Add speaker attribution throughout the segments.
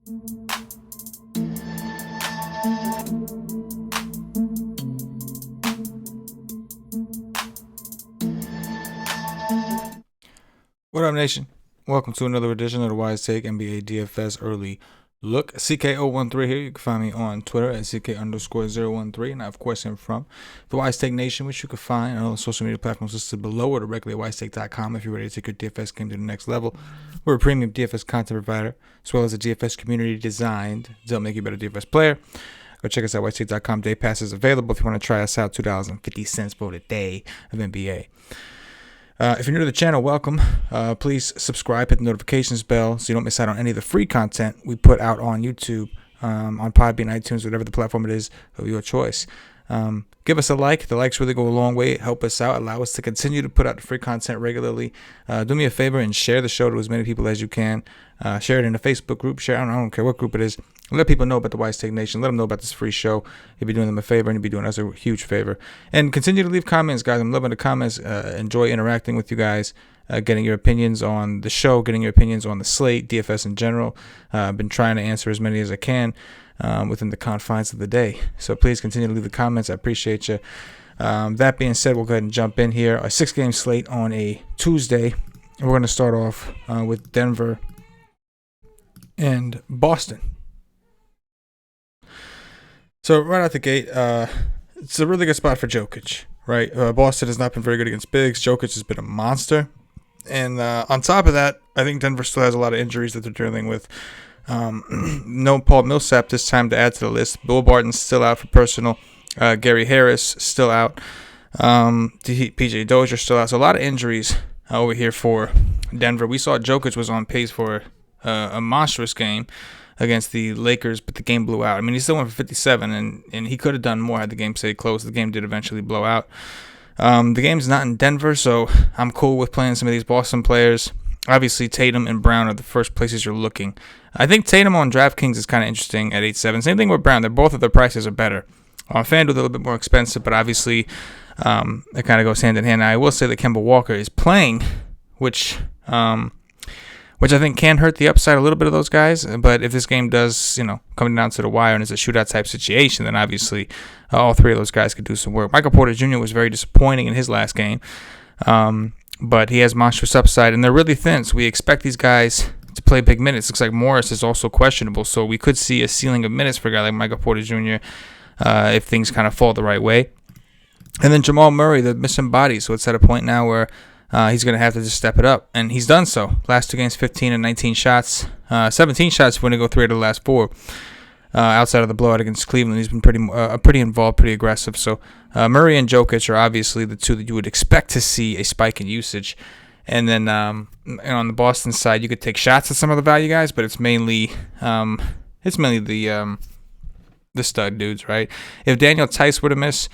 Speaker 1: What up, nation? Welcome to another edition of the Wise Take NBA DFS Early Look. CK013 here. You can find me on Twitter at CK_013. And I, of course, am from the Wise Take Nation, which you can find on all the social media platforms listed below or directly at wisetake.com if you're ready to take your DFS game to the next level. We're a premium DFS content provider, as well as a DFS community designed to help make you a better DFS player. Go check us out, wisetake.com. Day pass is available if you want to try us out. $2.50 for the day of NBA. If you're new to the channel, welcome. Please subscribe, hit the notifications bell so you don't miss out on any of the free content we put out on YouTube, on Podbean, iTunes, whatever the platform it is of your choice. Give us a like. The likes really go a long way. Help us out. Allow us to continue to put out the free content regularly. Do me a favor and share the show to as many people as you can. Share it in a Facebook group. Share. I don't care what group it is. Let people know about the Wise Take Nation. Let them know about this free show. You'll be doing them a favor, and you'll be doing us a huge favor. And continue to leave comments, guys. I'm loving the comments. Enjoy interacting with you guys, getting your opinions on the show, getting your opinions on the slate, DFS in general. I've been trying to answer as many as I can within the confines of the day. So please continue to leave the comments. I appreciate you. That being said, we'll go ahead and jump in here. A 6-game slate on a Tuesday. We're going to start off with Denver and Boston. So right out the gate, it's a really good spot for Jokic, right? Boston has not been very good against bigs. Jokic has been a monster. And on top of that, I think Denver still has a lot of injuries that they're dealing with. No Paul Millsap this time to add to the list. Bill Barton's still out for personal. Gary Harris still out. PJ Dozier still out. So a lot of injuries over here for Denver. We saw Jokic was on pace for a monstrous game against the Lakers, but the game blew out. I mean, he still went for 57, and he could have done more had the game stayed close. The game did eventually blow out. The game's not in Denver, so I'm cool with playing some of these Boston players. Obviously, Tatum and Brown are the first places you're looking. I think Tatum on DraftKings is kind of interesting at 8.7. Same thing with Brown. Both of their prices are better. On FanDuel, they're a little bit more expensive, but obviously it kind of goes hand in hand. Now, I will say that Kemba Walker is playing, which I think can hurt the upside a little bit of those guys. But if this game does, come down to the wire and it's a shootout type situation, then obviously all three of those guys could do some work. Michael Porter Jr. was very disappointing in his last game, but he has monstrous upside, and they're really thin. So we expect these guys to play big minutes. Looks like Morris is also questionable, so we could see a ceiling of minutes for a guy like Michael Porter Jr. If things kind of fall the right way. And then Jamal Murray, the missing body. So it's at a point now where he's going to have to just step it up, and he's done so. Last 2 games, 15 and 19 shots. 17 shots when they go 3 of the last 4. Outside of the blowout against Cleveland, he's been pretty involved, pretty aggressive. So Murray and Jokic are obviously the two that you would expect to see a spike in usage. And then on the Boston side, you could take shots at some of the value guys, but it's mainly the stud dudes, right? If Daniel Tice were to miss,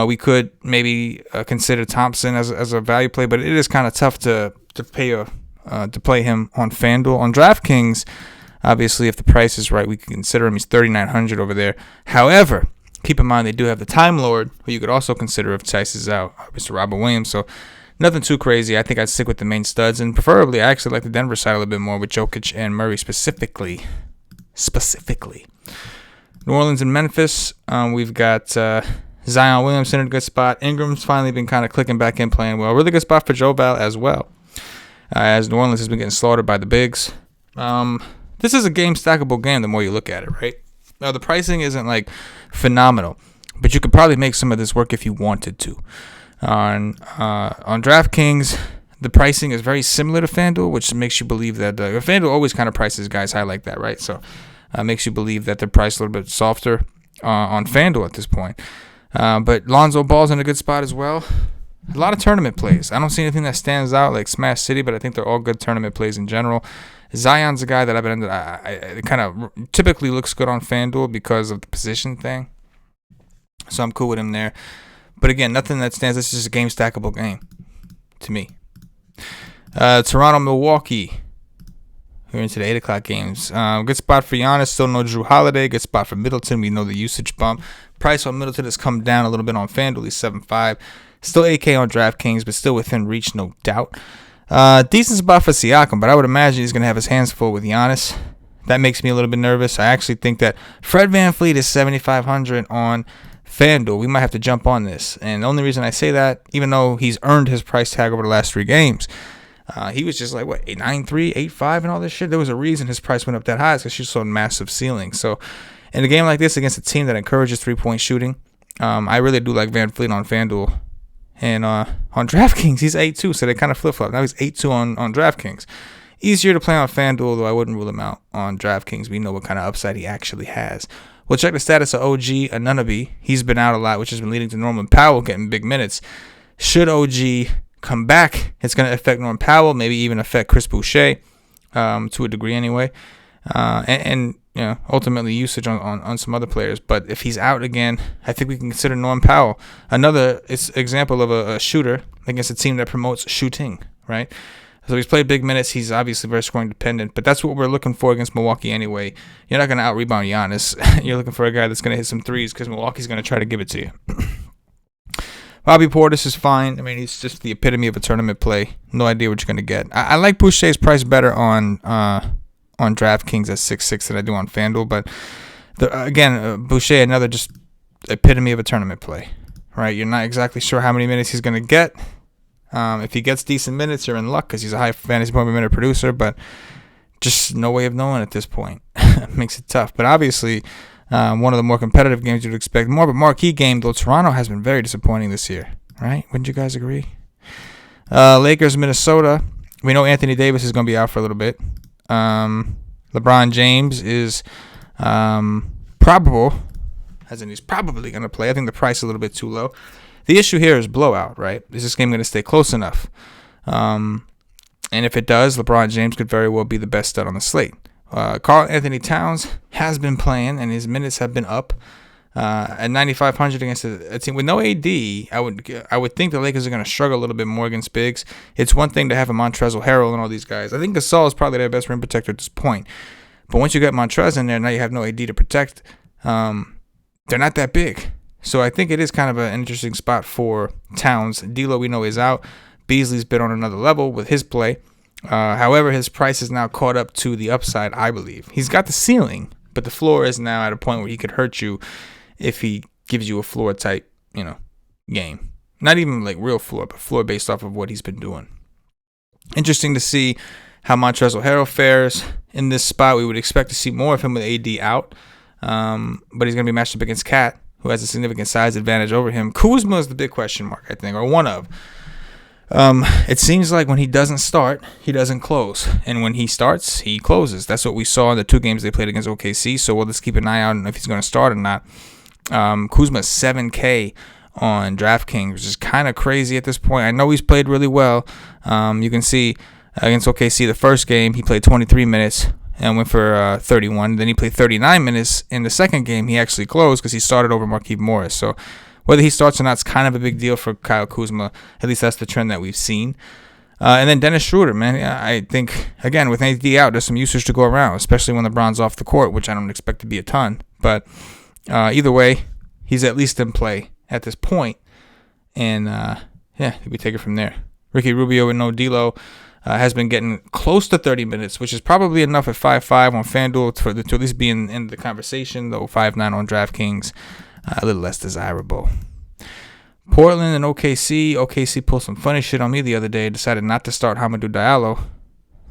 Speaker 1: we could maybe consider Thompson as a value play, but it is kind of tough to play him on FanDuel. On DraftKings, obviously, if the price is right, we can consider him. He's $3,900 over there. However, keep in mind they do have the Time Lord, who you could also consider if Tice is out, Mr. Robert Williams. So nothing too crazy. I think I'd stick with the main studs, and preferably, I actually like the Denver side a little bit more with Jokic and Murray specifically. New Orleans and Memphis, we've got Zion Williamson in a good spot. Ingram's finally been kind of clicking back in, playing well. Really good spot for Joe Val as well, as New Orleans has been getting slaughtered by the bigs. This is a stackable game the more you look at it, right? Now, the pricing isn't like phenomenal, but you could probably make some of this work if you wanted to. On DraftKings, the pricing is very similar to FanDuel, which makes you believe that FanDuel always kind of prices guys high like that, right? So makes you believe that they're priced a little bit softer on FanDuel at this point. But Lonzo Ball's in a good spot as well. A lot of tournament plays. I don't see anything that stands out like Smash City, but I think they're all good tournament plays in general. Zion's a guy that it kind of typically looks good on FanDuel because of the position thing. So I'm cool with him there. But again, nothing that stands. This is just a stackable game to me. Toronto, Milwaukee. We're into the 8 o'clock games. Good spot for Giannis. Still no Drew Holiday. Good spot for Middleton. We know the usage bump. Price on Middleton has come down a little bit on FanDuel. He's 7.5. Still 8K on DraftKings, but still within reach, no doubt. Decent spot for Siakam, but I would imagine he's going to have his hands full with Giannis. That makes me a little bit nervous. I actually think that Fred VanVleet is 7,500 on FanDuel. We might have to jump on this. And the only reason I say that, even though he's earned his price tag over the last 3 games, he was just like, 9.3, 8.5 and all this shit. There was a reason his price went up that high. It's because she's so massive ceiling. So in a game like this against a team that encourages 3-point shooting, I really do like VanVleet on FanDuel. And on DraftKings, he's 8-2, so they kind of flip-flop. Now he's 8-2 on DraftKings. Easier to play on FanDuel, though I wouldn't rule him out on DraftKings. We know what kind of upside he actually has. We'll check the status of OG Anunoby. He's been out a lot, which has been leading to Norman Powell getting big minutes. Should OG come back, it's going to affect Norman Powell, maybe even affect Chris Boucher, to a degree anyway. And you know, ultimately usage on some other players. But if he's out again, I think we can consider Norman Powell another example of a shooter against a team that promotes shooting, right? So he's played big minutes. He's obviously very scoring dependent, but that's what we're looking for against Milwaukee anyway. You're not going to out-rebound Giannis. You're looking for a guy that's going to hit some threes because Milwaukee's going to try to give it to you. Bobby Portis is fine. I mean, he's just the epitome of a tournament play. No idea what you're going to get. I like Boucher's price better on DraftKings at 6.6 than I do on FanDuel, but Boucher, another just epitome of a tournament play, right? You're not exactly sure how many minutes he's going to get. If he gets decent minutes, you're in luck because he's a high fantasy point per minute producer, but just no way of knowing at this point. Makes it tough. But obviously, one of the more competitive games you'd expect more of a marquee game, though Toronto has been very disappointing this year, right? Wouldn't you guys agree? Lakers, Minnesota. We know Anthony Davis is going to be out for a little bit. LeBron James is probable, as in he's probably going to play. I think the price is a little bit too low. The issue here is blowout, right? Is this game going to stay close enough? And if it does, LeBron James could very well be the best stud on the slate. Karl Anthony Towns has been playing, and his minutes have been up. At 9,500 against a team with no AD, I would think the Lakers are going to struggle a little bit more against bigs. It's one thing to have a Montrezl Harrell and all these guys. I think Gasol is probably their best rim protector at this point. But once you get Montrez in there, now you have no AD to protect. They're not that big. So I think it is kind of an interesting spot for Towns. D'Lo, we know, is out. Beasley's been on another level with his play. However, his price is now caught up to the upside, I believe. He's got the ceiling, but the floor is now at a point where he could hurt you if he gives you a floor type, game. Not even like real floor, but floor based off of what he's been doing. Interesting to see how Montrezl Harrell fares in this spot. We would expect to see more of him with AD out, but he's going to be matched up against Cat, who has a significant size advantage over him. Kuzma is the big question mark, I think, or one of. It seems like when he doesn't start, he doesn't close. And when he starts, he closes. That's what we saw in the 2 games they played against OKC. So we'll just keep an eye on if he's going to start or not. Kuzma is 7K on DraftKings, which is kind of crazy at this point. I know he's played really well. You can see against OKC, the first game, he played 23 minutes and went for 31. Then he played 39 minutes. In the second game, he actually closed because he started over Markieff Morris. So whether he starts or not is kind of a big deal for Kyle Kuzma. At least that's the trend that we've seen. And then Dennis Schroeder, man. I think, again, with AD out, there's some usage to go around, especially when LeBron's off the court, which I don't expect to be a ton. But either way, he's at least in play at this point. And, we take it from there. Ricky Rubio and no D'Lo has been getting close to 30 minutes, which is probably enough at 5.5 on FanDuel to at least be in the conversation, though 5.9 on DraftKings, a little less desirable. Portland and OKC. OKC pulled some funny shit on me the other day. Decided not to start Hamidou Diallo,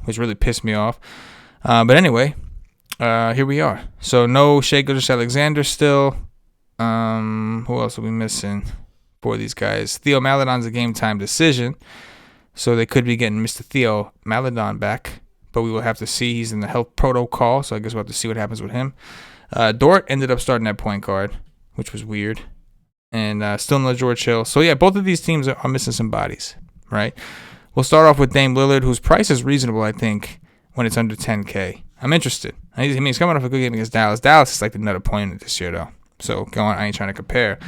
Speaker 1: which really pissed me off. But anyway, here we are. So no Shai Gilgeous-Alexander still. Who else are we missing for these guys? Theo Maledon's a game time decision. So they could be getting Mr. Theo Maledon back. But we will have to see. He's in the health protocol. So I guess we'll have to see what happens with him. Dort ended up starting at point guard, which was weird. And still no George Hill. So, yeah, both of these teams are missing some bodies, right? We'll start off with Dame Lillard, whose price is reasonable, I think, when it's under 10K. I'm interested. I mean, he's coming off a good game against Dallas. Dallas is like the nut opponent this year, though. So, I ain't trying to compare,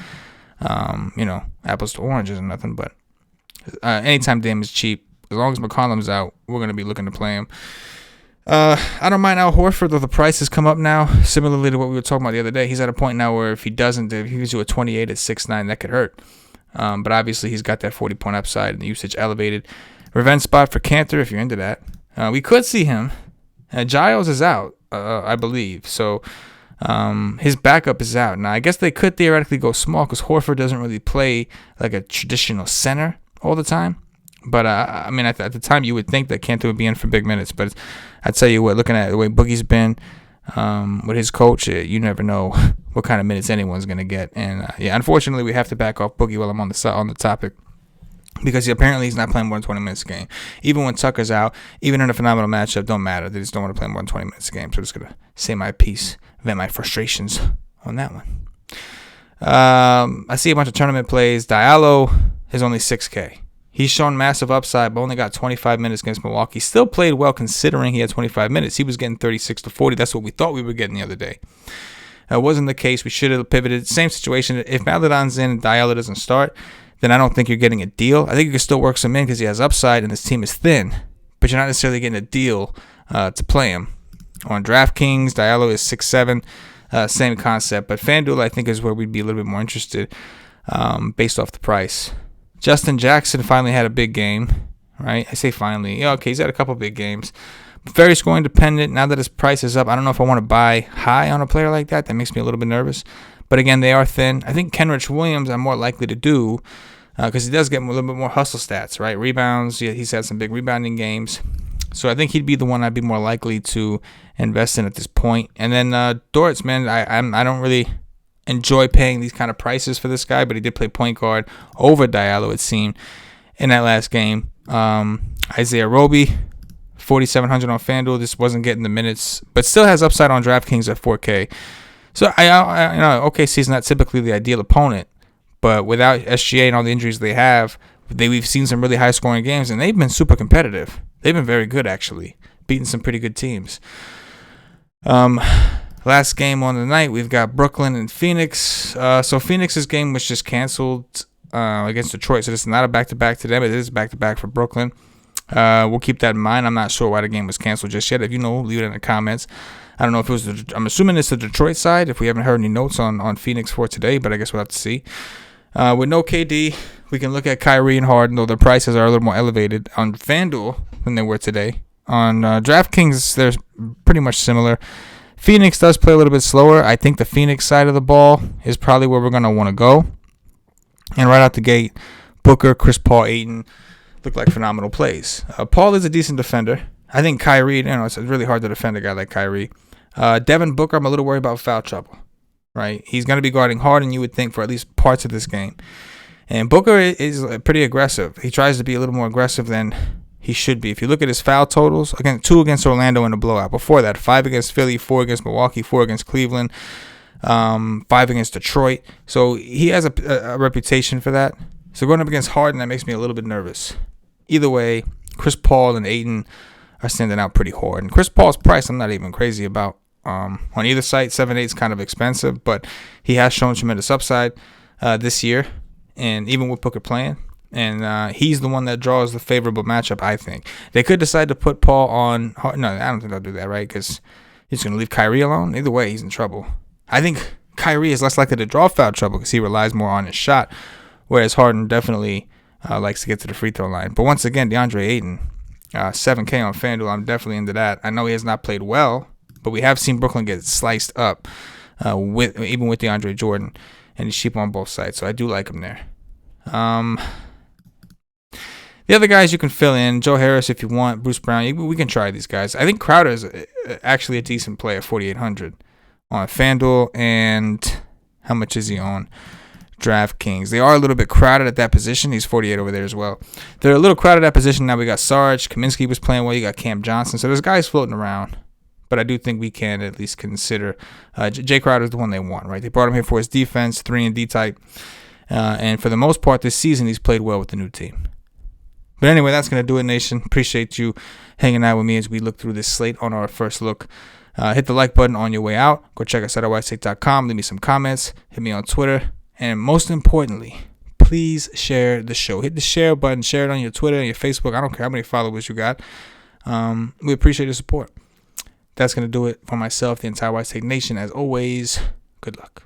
Speaker 1: apples to oranges or nothing. But anytime Dame is cheap, as long as McCollum's out, we're going to be looking to play him. I don't mind Al Horford, though the price has come up now, similarly to what we were talking about the other day. He's at a point now where if he gives you a 28 at 6'9", that could hurt. But obviously he's got that 40-point upside and the usage elevated. Revenge spot for Cantor if you're into that. We could see him Giles is out, I believe. So his backup is out. Now, I guess they could theoretically go small because Horford doesn't really play like a traditional center all the time. But, I mean, at the time, you would think that Kanter would be in for big minutes. But I tell you what, looking at the way Boogie's been with his coach, you never know what kind of minutes anyone's going to get. And, yeah, unfortunately, we have to back off Boogie while I'm on the topic. Because apparently he's not playing more than 20 minutes a game. Even when Tucker's out, even in a phenomenal matchup, don't matter. They just don't want to play more than 20 minutes a game. So I'm just going to say my piece, vent my frustrations on that one. I see a bunch of tournament plays. Diallo is only 6K. He's shown massive upside, but only got 25 minutes against Milwaukee. Still played well considering he had 25 minutes. He was getting 36 to 40. That's what we thought we were getting the other day. That wasn't the case. We should have pivoted. Same situation. If Maledon's in and Diallo doesn't start, then I don't think you're getting a deal. I think you can still work some in because he has upside and his team is thin, but you're not necessarily getting a deal to play him. On DraftKings, Diallo is 6'7", same concept, but FanDuel I think is where we'd be a little bit more interested based off the price. Justin Jackson finally had a big game, right? I say finally. Yeah, okay, he's had a couple big games. Very scoring dependent. Now that his price is up, I don't know if I want to buy high on a player like that. That makes me a little bit nervous. But again, they are thin. I think Kenrich Williams I'm more likely to do because he does get a little bit more hustle stats, right? Rebounds, yeah, he's had some big rebounding games. So I think he'd be the one I'd be more likely to invest in at this point. And then Dortz, man, I don't really enjoy paying these kind of prices for this guy, but he did play point guard over Diallo, it seemed, in that last game. Isaiah Roby, 4,700 on FanDuel. This wasn't getting the minutes, but still has upside on DraftKings at 4K. So, OKC's not typically the ideal opponent, but without SGA and all the injuries they have, we've seen some really high-scoring games, and they've been super competitive. They've been very good, actually, beating some pretty good teams. Last game on the night, we've got Brooklyn and Phoenix. So Phoenix's game was just canceled against Detroit, so this is not a back-to-back to them. It is back-to-back for Brooklyn. We'll keep that in mind. I'm not sure why the game was canceled just yet. If you know, leave it in the comments. I don't know if it was I'm assuming it's the Detroit side if we haven't heard any notes on Phoenix for today, but I guess we'll have to see. With no KD, we can look at Kyrie and Harden, though their prices are a little more elevated on FanDuel than they were today. On DraftKings, they're pretty much similar. Phoenix does play a little bit slower. I think the Phoenix side of the ball is probably where we're going to want to go. And right out the gate, Booker, Chris Paul, Ayton look like phenomenal plays. Paul is a decent defender. I think Kyrie, it's really hard to defend a guy like Kyrie. Devin Booker, I'm a little worried about foul trouble, right? He's going to be guarding Harden, you would think, for at least parts of this game. And Booker is pretty aggressive. He tries to be a little more aggressive than he should be. If you look at his foul totals, again, 2 against Orlando in a blowout. Before that, 5 against Philly, 4 against Milwaukee, 4 against Cleveland, 5 against Detroit. So he has a reputation for that. So going up against Harden, that makes me a little bit nervous. Either way, Chris Paul and Ayton are standing out pretty hard. And Chris Paul's price, I'm not even crazy about. On either site, 7-8 is kind of expensive, but he has shown tremendous upside this year, and even with Booker playing. And he's the one that draws the favorable matchup, I think. They could decide to put Paul on. No, I don't think they'll do that, right? Because he's going to leave Kyrie alone. Either way, he's in trouble. I think Kyrie is less likely to draw foul trouble because he relies more on his shot, whereas Harden definitely likes to get to the free throw line. But once again, DeAndre Ayton, 7K on FanDuel, I'm definitely into that. I know he has not played well, but we have seen Brooklyn get sliced up even with DeAndre Jordan, and he's cheap on both sides, so I do like him there. The other guys you can fill in, Joe Harris if you want, Bruce Brown, we can try these guys. I think Crowder is actually a decent play at 4,800 on FanDuel, and how much is he on DraftKings? They are a little bit crowded at that position. He's 48 over there as well. They're a little crowded at that position. Now we got Sarge, Kaminsky was playing well, you got Cam Johnson, so there's guys floating around. But I do think we can at least consider Jay Crowder is the one they want, right? They brought him here for his defense, 3-and-D type. And for the most part this season, he's played well with the new team. But anyway, that's going to do it, Nation. Appreciate you hanging out with me as we look through this slate on our first look. Hit the like button on your way out. Go check us out at whitestate.com. Leave me some comments. Hit me on Twitter. And most importantly, please share the show. Hit the share button. Share it on your Twitter and your Facebook. I don't care how many followers you got. We appreciate your support. That's going to do it for myself, the entire White State Nation. As always, good luck.